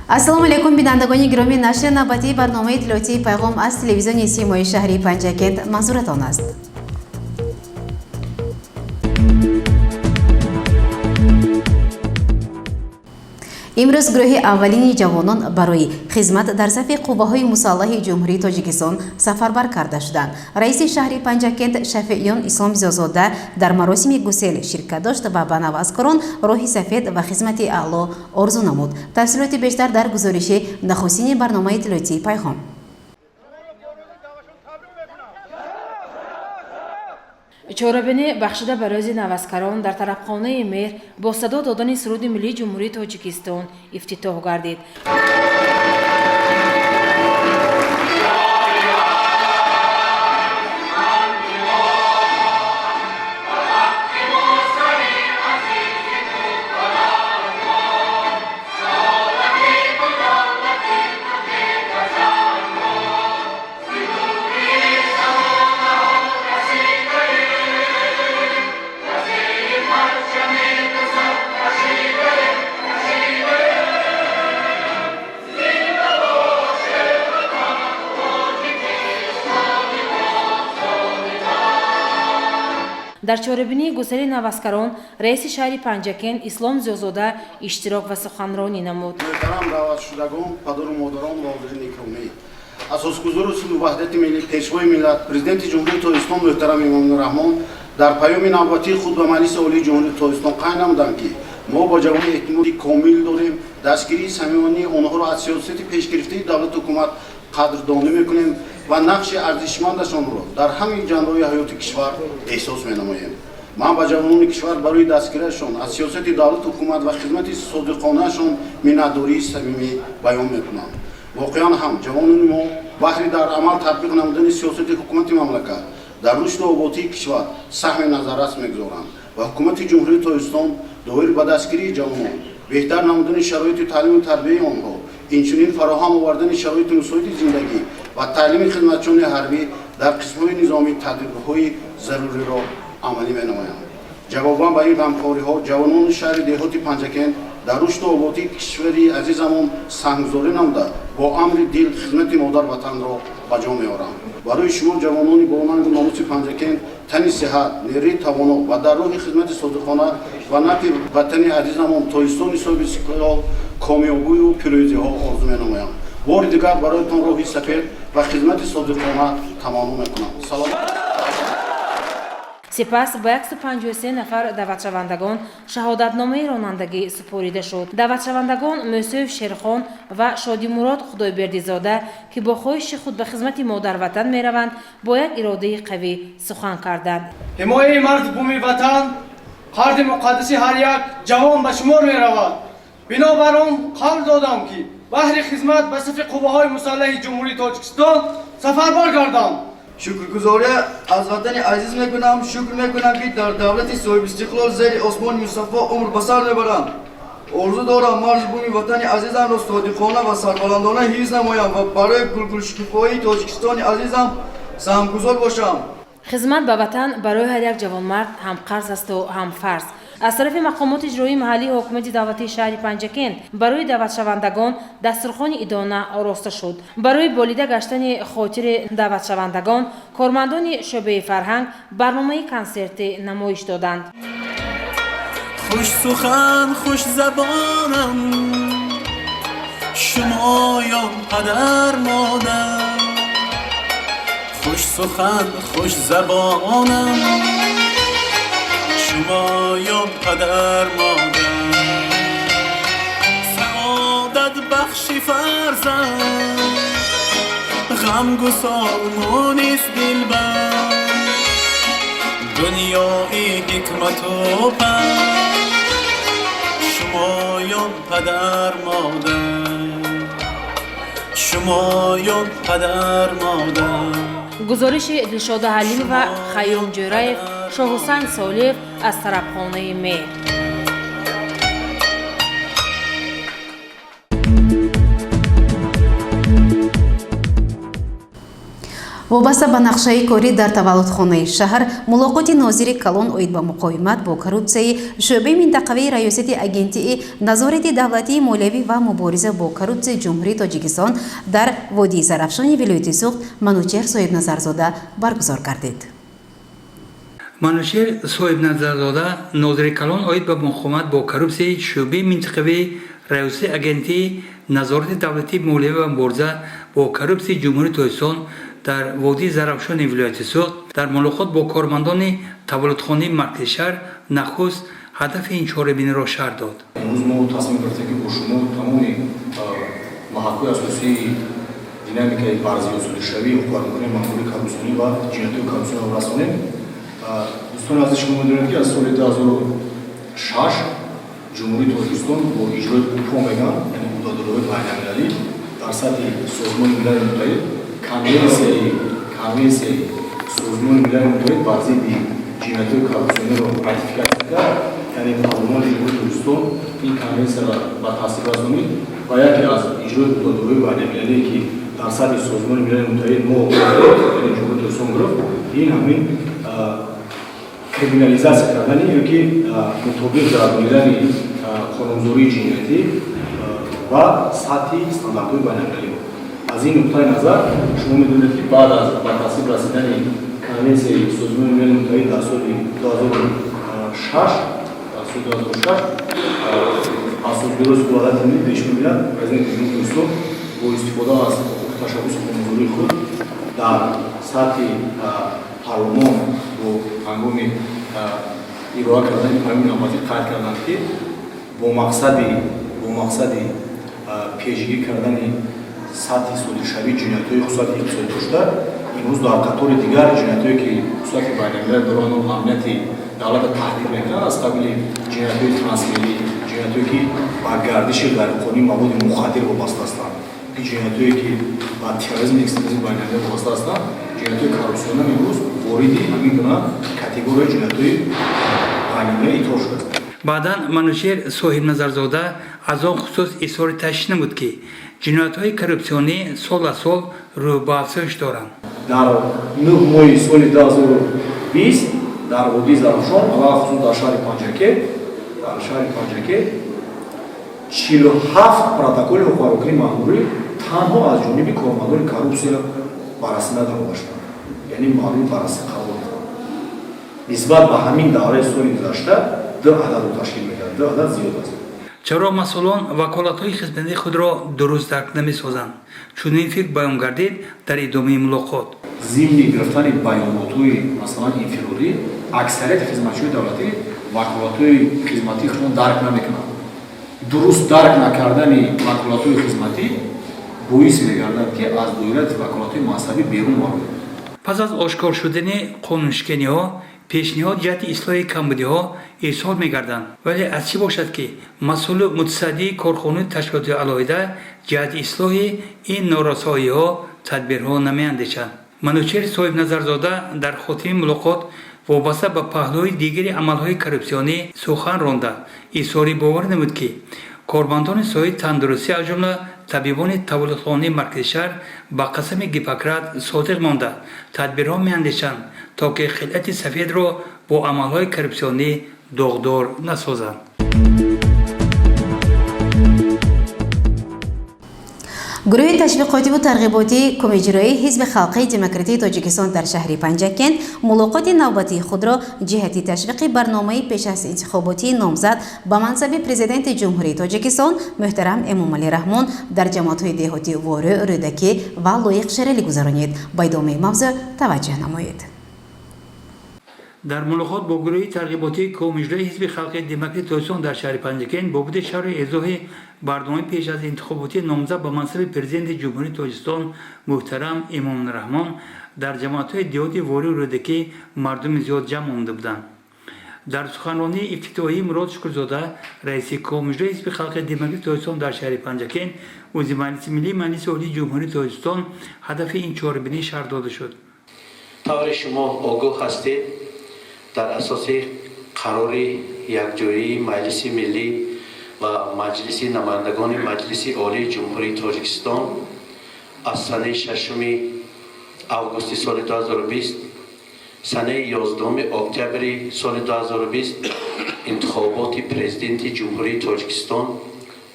ассалому алайкум бинандагони гироми, нашри навбатии барномаи иттилоотии пайғом аз телевизиони симои шаҳри Панҷакент манзуратон аст. имрӯз гурӯҳи аввалини ҷавонон барои хизмат дар сафи қувваҳои мусаллаҳи ҷумҳурии Тоҷикистон сафарбар карда шуданд. раиси шаҳри Панҷакент Шафеён Ислом Зиёзода дар маросими гусел ширкат дошт ва ба навазкорон роҳи сафед ва хизмати аъло орзу намуд. тафсилоти бештар дар гузориши нахустини барномаи иттилоотии пайғом. чорабини бахшида ба рӯзи навазкарон дар тарабхонаи меҳр бо садо додани суруди миллии ҷумҳурии Тоҷикистон ифтитоҳ гардид. дар чорабинии гусели навазкарон раиси шаҳри Панҷакент Ислом Зиёзода иштирок ва суханронӣ намуд. Муҳтарам даъватшудагон, падару модарон ва ҳозирини икромӣ, асосгузору сулҳу ваҳдати миллӣ, пешвои миллат, президенти ҷумҳурии Тоҷикистон муҳтарам Эмомаллоҳ дар паёми навбатии худ ба Маҷлиси олии ҷумҳурии Тоҷикистон қайд намуданд ки мо ба ҷавонӣ эътимоди комил дорем, дастгирии самимонии онҳоро аз сиёсати пешгирифтаи давлату ҳукумат қадрдонӣ мекунем ва нақши арзишмандашонро дар ҳамаи ҷанбҳои ҳаёти кишвар эҳсос менамоем. ман ба ҷавонони кишвар барои дастгирашон аз сиёсати давлату ҳукумат ва хизмати содиқонаашон миннатдории самимӣ баён мекунам. воқеан ҳам ҷавонони мо баҳри дар амал татбиқ намудани сиёсати ҳукумати мамлакат дар рушду ободии кишвар саҳми назаррас мегузоранд ва ҳукумати ҷумҳурии Тоҷикистон доир ба дастгирии ҷавонон, беҳтар намудани шароити таълиму тарбияи онҳо, инчунин фароҳам овардани шароити мусоиди зиндагӣ ва таълими хизматчони ҳарбӣ дар қисмҳои низомӣ тадбиқҳои заруриро амалӣ менамоянд. ҷавобан ба ин ғамхориҳо ҷавонони шаҳри деҳоти Панҷакент дар рушду ободии кишвари азизамон саҳмгузорӣ намуда бо амри дил хизмати модар ватанро ба ҷо меоранд. барои шумо ҷавонони бо нангу номуси Панҷакент тани сиҳат, нерӯи тавоно ва дар роҳи хизмати содиқона ва нафи ватани азизамон Тоҷикистони соҳиби истиқлол комёбию пирӯзиҳо орзу менамоям. бори дигар бароятон роҳи сафед ва хизмати содиқона тамоно мекунам. саломат. сипас ба 153 нафар даъватшавандагон шаҳодатномаи ронандагӣ супорида шуд. даъватшавандагон Мӯсеев Шерхон ва Шодимурод Худойбердизода ки бо хоҳиши худ ба хизмати модарватан мераванд, бо як иродаи қавӣ сухан карданд. ҳимояи мардуми ватан қарди муқаддаси ҳар як ҷавон ба шумор меравад. бинобар он қавл додам ки баҳри хизмат ба сафи қувваҳои мусаллаҳи ҷумҳурии Тоҷикистон сафарбар гардам. шукргузорӣ аз ватани азиз мекунам. шукр мекунам ки дар давлати соҳиби истиқлол зери осмони мусаффо умр ба сар мебарам. орзу дорам мардуми ватани азизамро содиқона ва сарбаландона ҳифз намоям ва барои гулгулшукуфоии Тоҷикистони азизам саҳмгузор бошам. хизмат ба ватан барои ҳар як ҷавонмард ҳам қарз асту ҳам фарз. аз тарафи мақомоти иҷроии маҳаллии ҳокимияти давлатии шаҳри Панҷакент барои даъватшавандагон дастурхони идона ороста шуд. барои болида гаштани хотири даъватшавандагон кормандони шӯъбаи фарҳанг барномаи консерти намоиш доданд. خوش سخن خوش زبانم شمایان پدر مادر خوش سخن خوش زبانم شمایان پدر مادر سعادت بخشی فرزند غم گسار مونیست دلبر دنیای حکمت و پند شمایان پدر مادر شمایان پدر مادر. گزارش دلشاد حلیمی و خیام جوراєв شاهحسین صالح از طربخانه مهر. вобаста ба нақшаи корӣ дар таваллудхонаи шаҳр мулоқоти нозири Калон оид ба муқовимат бо коррупсияи шӯъбаи минтақавии раёсати агентии назорати давлатии молиявӣ ва мубориза бо коррупсияи ҷумҳурии Тоҷикистон дар водии Зарафшони вилояти Суғд Манучер Соҳибназарзода баргузор гардид. Манучер Соҳибназарзода нозири Калон оид ба муқовимат бо коррупсияи шӯъбаи минтақавии раёсати агентии назорати давлатии молиявӣ ва мубориза бо коррупсияи ҷумҳурии Тоҷикистон дар водии Зарафшони вилояти Суғд дар мулоқот бо кормандони таваллудхонаи маркази шаҳр нахуст ҳадафи ин чорабиниро шаҳр дод. امروز ما تصمیم گرفتیم که با شما تمام محکوم اساسی دینامیکای ورزی شوی و کارکنان ماموری کارگزاری و جنایت کارگزاری را رسانیم. دوستان عزیز شما می‌دونید که از سال 2006 جمهوری تاجیکستان با اجرای پروگرام یعنی مدادهای بین‌المللی در سطح سازمان ملل متحد کنوانسیون سازمان ملل متحد بر ضد جنایت کارگزاری را راتیفیکاسیون کرد. یعنی پارلمان جمهوری تاجیکستان این کنوانسیون را با تصویب نمود و یکی از اجرای مدادهای بین‌المللی که در سطح سازمان ملل متحد ما یعنی جمهوری تاجیکستان گرفت این همین کریمینالیزاسیا کردنی یکی مطابق درآوردن قانون‌گذاری جنایتی و سطح استانداردهای بین‌المللی. از این نقطه نظر شما می‌دونید که بعد از به تصویب رسیدن کنوانسیون سازمان ملل متحد در سال 2006 اساسگیری سوالات ملی پیش می‌آید پرزیدنت جمهوری با استفاده از تشخص قانون‌گذاری خود در سطح پارلمان و هنگام ارائه کردن پیام نامزدی قرار کردند که با مقصد پیشگیری کردن سطح صادرشوی جنایت‌های خصوصی اقتصادی داشته امروز در قطار دیگر جنایت‌هایی که خصوصی بین‌المللی دارند و امنیت دولت تهدید می‌کنند از قبیل جنایت‌های ترانسملی جنایت‌هایی که با گردش غیرقانونی مواد مخدر وابسته هستند این جنایت‌هایی که با تروریسم و اکستریمیسم بین‌المللی وابسته هستند جنایت‌های کارپسیون امروز وارد همین گونه کاتگوری جنایت‌های بین‌المللی اطلاق شده. баъдан Манучер Соҳибназарзода аз он хусус изҳори ташвиш намуд ки ҷиноятҳои коррупсионӣ сол аз сол рӯ ба афзоиш доранд. дар 9 моҳи соли 2020 дар водии Зарафшон ва хусус дар шаҳри Панҷаке 47 протоколи ҳуқуқи маъмурӣ танҳо аз ҷониби кормандони коррупсия баррасӣ надарода шуданд, яъне маълум баррасӣ қабул карданд. нисбат ба ҳамин давраи соли гузашта 2 ададро ташкил мекард, 2 адад зиёд аст. чаро масъулон ваколатҳои хизматии худро дуруст дарк намесозанд? чунин фикр баён гардид дар идомаи мулоқот. зимни гирифтани байонотҳои масалан инфиродӣ аксарияти хизматчиҳои давлатӣ ваколатҳои хизматии худро дарк намекунанд. дуруст дарк накардани ваколатҳои хизматӣ боис мегардад ки аз доираи ваколатҳои мазҳабӣ берун барояд. пас аз ошкор шудани қонуншиканиҳо пешниҳод ҷиҳати ислоҳи камбудиҳо изҳор мегарданд, вале аз чӣ бошад ки масъулу мутасаддии корхонаи ташкилоти алоҳида ҷиҳати ислоҳи ин норасоиҳо тадбирҳо намеандешанд? Манучер Соҳибназарзода дар хотими мулоқот вобаста ба паҳлӯи дигари амалҳои коррупсионӣ сухан ронда изҳори бовар намуд ки кормандони соҳаи тандурустӣ аз ҷумла табибони таваллудхонаи маркази шаҳр ба қасами Гиппократ содиқ монда тадбирҳо меандешанд то ки хилъати сафедро бо амалҳои коррупсионӣ доғдор насозанд. گروه تشویقاتی و ترغیباتی کمیجرایی حزب خلقی دموکراتیک تاجیکستان در شهر پنجکند ملاقات نوبتی خود را جهتی تشویق برنامه پیش از انتخاباتی نامزد به منصب پرزیدنت جمهوری تاجیکستان محترم امامعلی رحمان در جماعت‌های دهاتی وارو رودکی و لایق شرلی گذرانید. با ادامه موضوع توجه نمایید. در ملاقات با گروه ترغیباتی کمیجرایی حزب خلقی دموکراتیک تاجیکستان در شهر پنجکند با بود شرح اعضای برنامه پیش از انتخاباتی نامزد به منصب پرزیدنت جمهوری تاجیکستان محترم امامعلی رحمان در جماعت‌های دهاتی وارو رودکی مردم زیاد جمع آمده بودند. در سخنرانی افتتاحی مراد شکرزاده رئیس کمیجرایی حزب خلقی دموکراتیک تاجیکستان در شهر پنجکند عضو مجلس ملی مجلس عالی جمهوری تاجیکستان هدف این چهاربینی شهر داده شد. طور شما آگاه هستید дар асоси қарори якҷоyии Маҷлиси Миллӣ ва Маҷлиси намояндагони Маҷлиси Олии Ҷумҳурии Тоҷикистон аз санаи 6 августи соли 2020 санаи 11 октябри соли 2020 интихоботи президенти Ҷумҳурии Тоҷикистон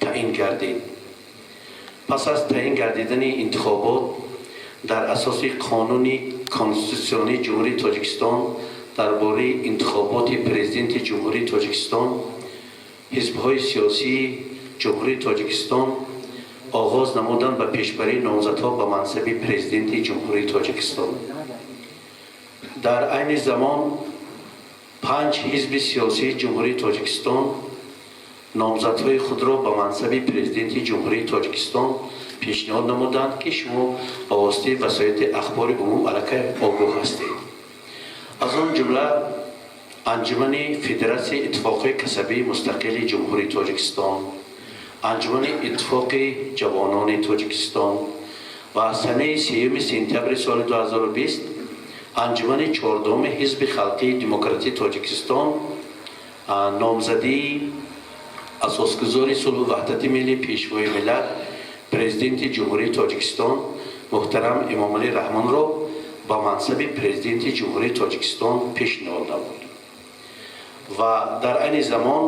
таъин гардид. пас аз таъин гардидани интихобот дар асоси қонуни конститутсионии Ҷумҳурии Тоҷикистон дар бораи интихоботи президенти Ҷумҳурии Тоҷикистон ҳизбҳои сиёсии Ҷумҳурии Тоҷикистон оғоз намуданд ба пешбарии номзадҳо ба мансаби президенти Ҷумҳурии Тоҷикистон. дар айни замон 5 ҳизби сиёсии Ҷумҳурии Тоҷикистон номзадҳои худро ба мансаби президенти Ҷумҳурии Тоҷикистон пешниҳод намуданд ки шумо ба воситаи васоити ахбори умум аллакай огоҳ ҳастед. аз он ҷумла анҷумани федератсияи иттифоқҳои касабии мустақили Ҷумҳурии Тоҷикистон, анҷумани иттифоқи ҷавонони Тоҷикистон ва санаи 3 сентябри соли 2020 анҷумани 14 ҳизби халқии демократии Тоҷикистон номзадии асосгузори сулҳу ваҳдати миллӣ пешвои миллат президенти Ҷумҳурии Тоҷикистон муҳтарам Эмомалӣ Раҳмонро ба мансаби президенти Ҷумҳурии Тоҷикистон пешниҳод намуд ва дар айни замон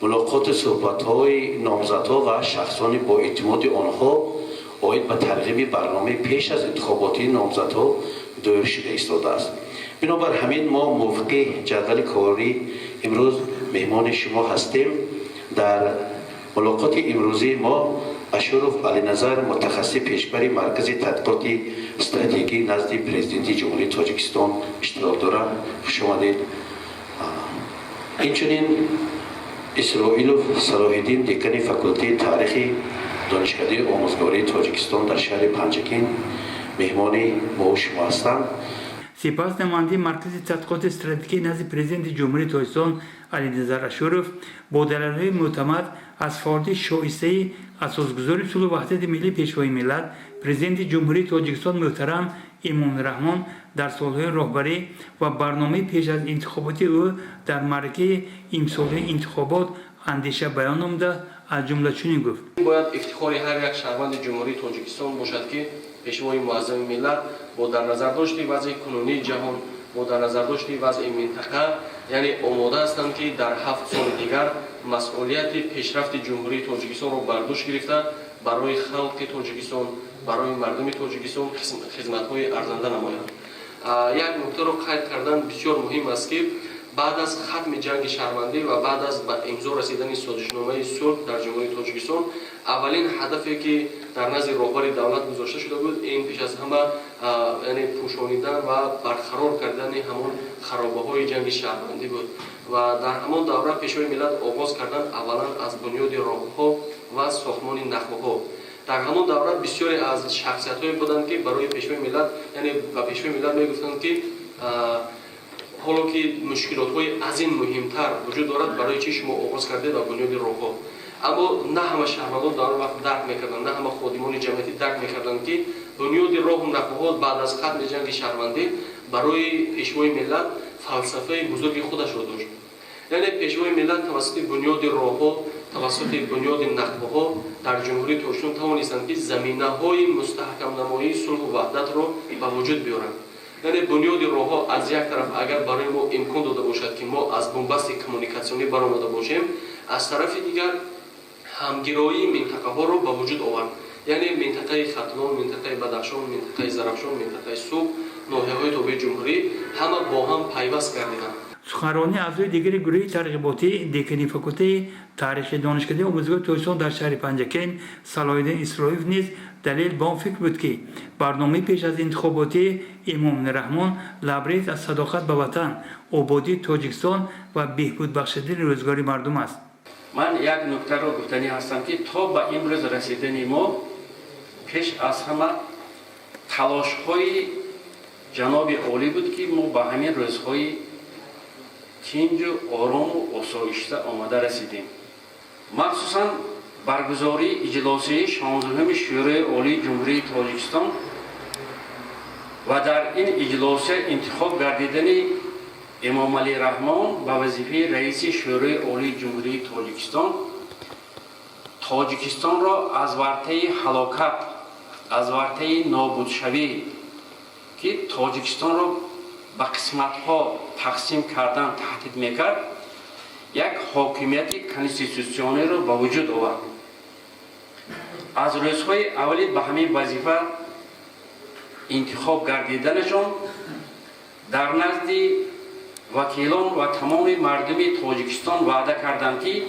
мулоқоту суҳбатҳои номзадҳо ва шахсони боэътимоди онҳо оид ба тарғиби барномаи пеш аз интихоботии номзадҳо доир шуда истодааст. бинобар ҳамин мо мувофиқи ҷадвали корӣ имрӯз меҳмони шумо ҳастем. дар мулоқоти имрӯзии мо Ашуров Алиназар мутахассиси пешбари маркази тадқиқоти стратегӣ назди президенти Ҷумҳурии Тоҷикистон иштирок дорад. хуш омадед. инчунин Исроилов Салоҳиддин декани факултаи таърихи донишгоҳии омӯзгории Тоҷикистон дар шаҳри Панҷакин меҳмони мо шумо ҳастанд. سپس نماینده مرکز تحقیقات استراتژیکی نزد پرزیدنت جمهوری تاجیکستان علیرضا اشورов با دلایل معتمد از فرد شایسته اساسگذار صلح و وحدت ملی پیشوای ملت پرزیدنت جمهوری تاجیکستان محترم امامالله رحمان در سالهای راهبری و برنامه پیش از انتخابات او در معرکه امسال انتخابات اندیشه بیان نموده از جمله چنین گفت: باید افتخار هر یک شهروند جمهوری تاجیکستان باشد که پیشوای معظم ملت با در نظر داشتی وضع کنونی جهان با در نظر داشتی وضع منطقه یعنی آماده هستند که در 7 سال دیگر مسئولیت پیشرفت جمهوری تاجیکستان را بر دوش گرفته برای خلق تاجیکستان برای مردم تاجیکستان خدمت‌های ارزنده نمایند. یک نکته را قید کردن بسیار مهم است که بعد از ختم جنگ شهروندی و بعد از به امضا رسیدن سازشنامه صلح در جمهوری تاجیکستان اولین هدفی که در نزد راهبر دولت گذاشته شده بود این پیش از همه یعنی پوشانیدن و برقرار کردن همون خرابه‌های جنگ شهروندی بود و در همان دوره پیشوای ملت آغاز کردن اولا از بنیاد راهها و ساختمان نخبه‌ها. در همون دوره بسیاری از شخصیت‌هایی بودند که برای پیشوای ملت یعنی به پیشوای ملت میگفتند که حالا که مشکلات‌های از این مهمتر وجود دارد برای چی شما آغاز کردید در بنیاد راهها. اما نه همه شهروندان در وقت درک میکردند نه همه خادمان جمعیتی درک میکردند که بنیاد راه و نخبه‌ها بعد از ختم جنگ شهروندی برای پیشوای ملت فلسفه بزرگ خودش را داشت. یعنی پیشوای ملت توسط بنیاد راهها توسط بنیاد نخبه‌ها در جمهوری تاجیکستان توانستند که زمینه‌های مستحکم نمایی صلح و وحدت را به وجود بیارند. یعنی بنیاد راهها از یک طرف اگر برای ما امکان داده باشد که ما از بنبست کمونیکاسیونی برآمده باشیم از طرف دیگر همگرایی منطقه ها را به وجود آورد. یعنی منطقه ختلان، منطقه بدخشان، منطقه زرافشان، منطقه سوق، ناحیه‌های تابع جمهوری همه با هم پیوست گردیدند. سخنرانی اعضای دیگر گروه ترغیباتی دکانی فاکولته تاریخ دانشکده آموزگار تاجیکستان در شهر پنجکین صلاح‌الدین اسرائیلوف نیز دلیل با آن فکر بود که برنامه پیش از انتخاباتی امامالله رحمان لبریز از صداقت به وطن، آبادی تاجیکستان و بهبود بخشیدن روزگاری مردم است. من یک نکته را گفتنی هستم که تا به امروز رسیدن ما پیش از همه تلاش‌های جناب عالی بود که ما به همین روزهای تنج و آرام و آسایشته آمده رسیدیم. مخصوصا برگزاری اجلاسی 16 شورای عالی جمهوری تاجیکستان و در این اجلاس انتخاب گردیدن امام علی رحمان به وظیفه رئیس شورای عالی جمهوری تاجیکستان را از ورطه هلاکت، از ورطه نابودشوی که تاجیکستان را به قسمت‌ها تقسیم کردن تهدید میکرد، یک حاکمیت کنستیتوسیونی را به وجود آورد. از روزهای اولی به همین وظیفه انتخاب گردیدنشان در نزد وکیلان و تمام مردم تاجیکستان وعده کردند که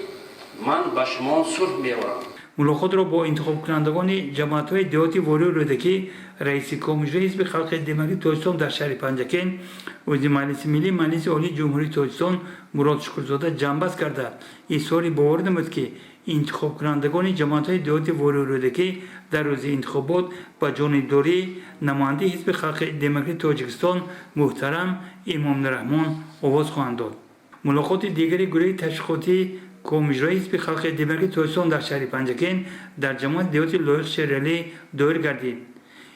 من به شما صلح می‌آورم. ملاقات را با انتخاب کنندگان جماعت‌های دهاتی واری رودکی رئیس کمیته حزب خلق دموکراسی تاجیکستان در شهر پنجکن وزیر مجلس ملی مجلس عالی جمهوری تاجیکستان مراد شکرزاده جنبش کرده اظهار باور نمود که انتخاب کنندگان جماعت‌های دهاتی واری رودکی در روز انتخابات با جانبداری نماینده حزب خلق دموکراسی تاجیکستان محترم امام رحمان آواز خواهند داد. ملاقات دیگری گروه تشکیلاتی کمیته حزب خلق دموکراسی تاجیکستان در شهر پنجکن در جماعت دهاتی لایق شهرلی دایر گردید.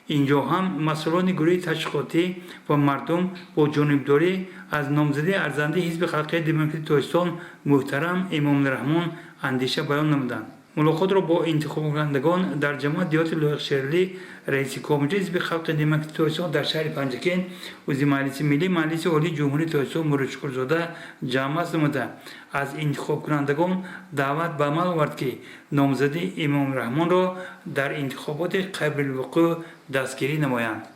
اینجا هم مسئولان گروه تشکیلاتی و مردم با جانبداری از نامزد ارزنده حزب خلق دموکراسی تاجیکستان محترم امام رحمان اندیشه بیان نمودند. ملاقات را با انتخاب کنندگان در جماعت دهاتی لایق شهرلی رئیس کمیته حزب خلق دموکراسی تاجیکستان در شهر پنجکن وزیر مجلس ملی مجلس عالی جمهوری تاجیکستان مراد شکرزاده جنبش نموده از انتخاب کنندگان دعوت به عمل آورد که نامزد امام رحمان را در انتخابات قبل الوقوع دستگیری نمایند.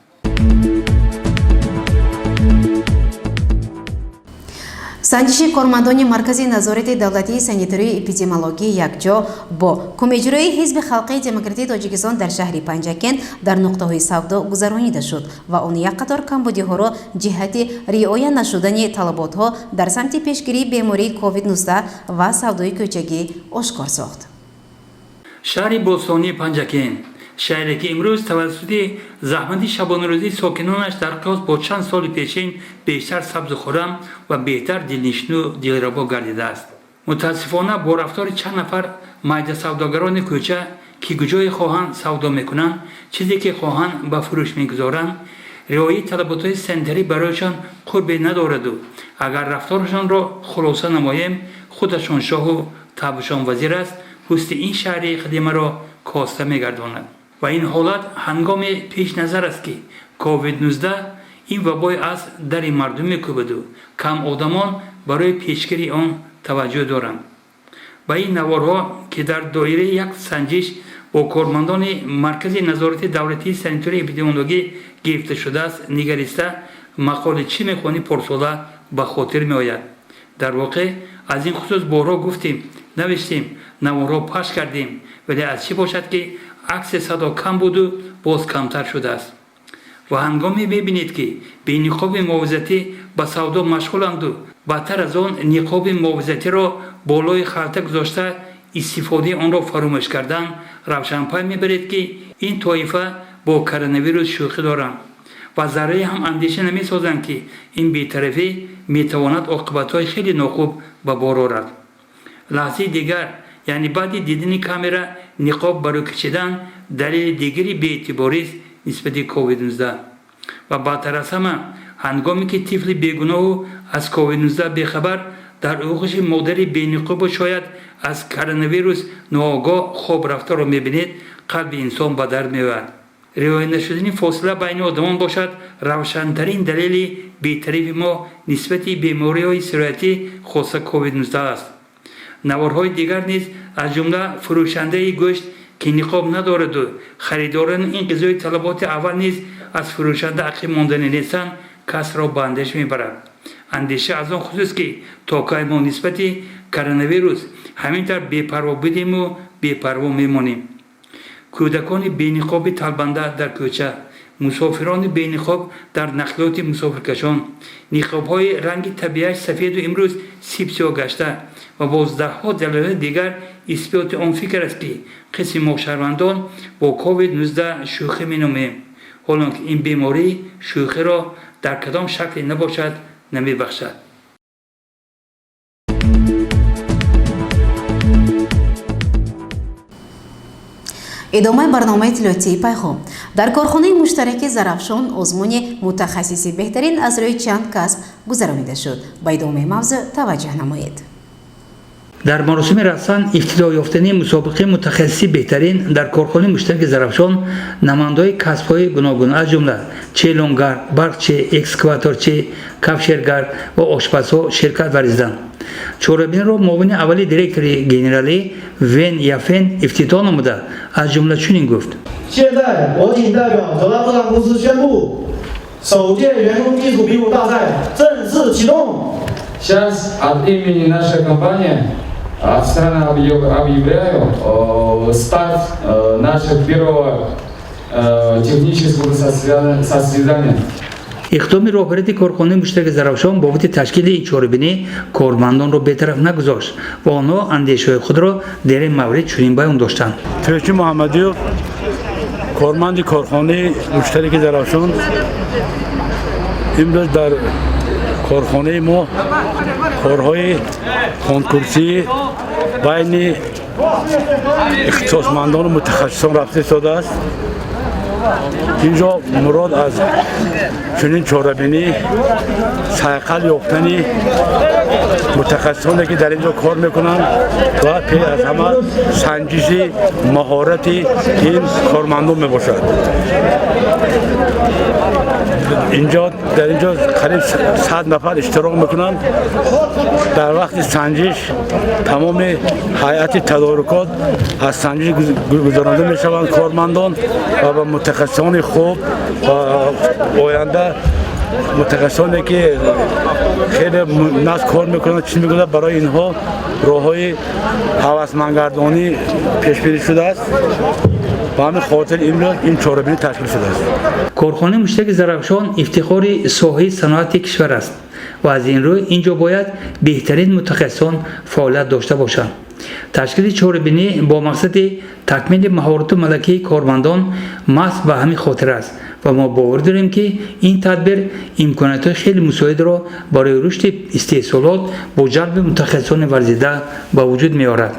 санҷиши кормандони маркази назорати давлатии санитарии эпидемиологии якҷо бо кумеҷрои ҳизби халқии демократии тоҷикистон дар шаҳри панҷакен дар нуқтаҳои савдо гузаронида шуд ва он як қатор камбудиҳоро ҷиҳати риоя нашудани талаботҳо дар самти пешгирии бемории COVID-19 ва савдои кӯчагӣ ошкор сохт. шаҳри бостонии панҷакен шаҳре ки имрӯз тавассути заҳмати шабонарӯзии сокинонаш дар қиёс бо чанд соли пешин бештар сабзухӯрам ва беҳтар дилнишину дилрабо гардидааст. мутаассифона бо рафтори чанд нафар майдасавдогарони кӯча ки куҷое хоҳанд савдо мекунанд, чизе ки хоҳанд ба фурӯш мегузоранд, риояи талаботҳои санитарӣ барояшон қурбе надораду агар рафторашонро хулоса намоем, худашон шоҳу табушон вазир аст, ҳусни ин шаҳри қадимаро коста мегардонад. ва ин ҳолат ҳангоми пешназар аст ки COVID-19 ин вабой аз дари мардум мекӯбаду кам одамон барои пешгирии он таваҷҷӯҳ доранд. ба ин наворҳо ки дар доираи як санҷиш бо кормандони маркази назорати давлатии санитарии эпидемиологӣ гирифта шудааст нигариста мақоли чӣ мехоҳӣ порсола ба хотир меояд. дар воқеъ аз ин хусус борҳо гуфтем, навиштем, наворҳо пахш кардем, вале аз чӣ бошад ки акси садо кам буду боз камтар шудааст. ва ҳангоме мебинед ки бениқоби муҳофизатӣ ба савдо машғуланду бадтар аз он ниқоби муҳофизатиро болои халта гузошта истифодаи онро фаромӯш кардан, равшанпай мебаред ки ин тоифа бо коронавирус шӯхӣ доранд ва зарраи ҳам андеша намесозанд ки ин бетарафӣ метавонад оқибатҳои хеле нохуб ба бор орад. лаҳзаи дигар, яъне баъди дидани камера ниқоб барӯ кашидан далели дигари беэътиборист нисбати COVID-19 ва бадтар аз ҳама ҳангоме ки тифли бегуноҳу аз COVID-19 бехабар дар оғӯши модари бениқобу шояд аз коронавирус ноогоҳ хоб рафтаро мебинед, қалби инсон ба дард меояд. риоя нашудани фосила байни одамон бошад равшантарин далели бетарифи мо нисбати бемориҳои сироятӣ хоса COVID-19 аст. наворҳои дигар низ аз ҷумла фурӯшандаи гӯшт ки ниқоб надораду харидорани ин ғизои талаботи аввал низ аз фурӯшанда ақиб мондани нестанд касро ба андеша мебарад. андеша аз он хусус ки то кай мо нисбати коронавирус ҳамин тавр бепарво будему бепарво мемонем. кӯдакони бениқоби талбанда дар кӯча, мусофирони бениқоб дар нақлиёти мусофиркашон, ниқобҳои ранги табиаш сафеду имрӯз сипсиё гашта ва боз даҳҳо далелҳои дигар исботи он фикр аст ки қисми мо шаҳрвандон бо COVID-19 шӯхӣ меномем, ҳоло ки ин беморӣ шӯхиро дар кадом шакле набошад намебахшад. ادامه برنامه اطلاعاتی پیغام در کارخانه مشترک زرافشان آزمون متخصصی بهترین از روی چند کسب گذرانیده شد. به ادامه موضوع توجه نمایید. در مراسم رسان افتتاح یافتن مسابقه متخصصی بهترین در کارخانه مشترک زرافشان نمایندگان کسب‌های گوناگون از جمله چیلونگر، برقچی، اکسکاواتورچی، کفشرگر و آشپزها شرکت ورزیدند. چوربین را معاون اولی دیرکتور گنرالی ون یافن افتتاح نموده از جمله چنین گفت: 现在我谨代表德拉布朗公司宣布，首届员工技术比武大赛正式启动。 Сейчас от имени нашей компании официально объявляю старт нашего первого технического состязания. اقدام راهبری کارخانه مشترک زرافشان بابت تشکیل این چهاربینی کارمندان را بی‌طرف نگذاشت و آنها اندیشه‌های خود را در این مورد چنین بیان داشتند. تویچی محمدیو کارمند کارخانه مشترک زرافشان امروز در کارخانه ما کارهای کنکورسی بین اختصاصمندان و متخصصان رفته شده است. اینجا مراد از چنین چهاربینی سایقل یافتن متخصصانی که در اینجا کار میکنند و پی از همه سنجش مهارت این کارمندان میباشد. در اینجا قریب 100 نفر اشتراک میکنند. در وقت سنجش تمام هیئت تدارکات از سنجش گذرانده میشوند کارمندان و با متخصصان خوب و آینده متخصصانی که خیلی ناز کار میکنند چی میگوید برای اینها راههای هوسمندگردانی پیش بینی شده است. با همین خاطر امروز این چهاربینی تشکیل شده است. کارخانه مشترک زرافشان افتخار ساحه صنعت کشور است و از این روی اینجا باید بهترین متخصصان فعالیت داشته باشند. تشکیل چهاربینی با مقصد تکمیل مهارت و ملکه کارمندان محض به همین خاطر است و ما باور داریم که این تدبیر امکانات خیلی مساعد را برای رشد استحصالات با جلب متخصصان ورزیده به وجود می آورد.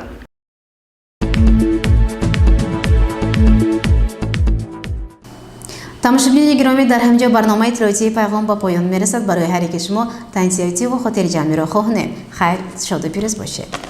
تماشاچیان گرامی، در همینجا برنامه اطلاعاتی پیغام با پایان میرسد. برای هر یک شما تنسیتی و خاطر جمعی را خواهانم. خیر، شاد و پیروز باشید.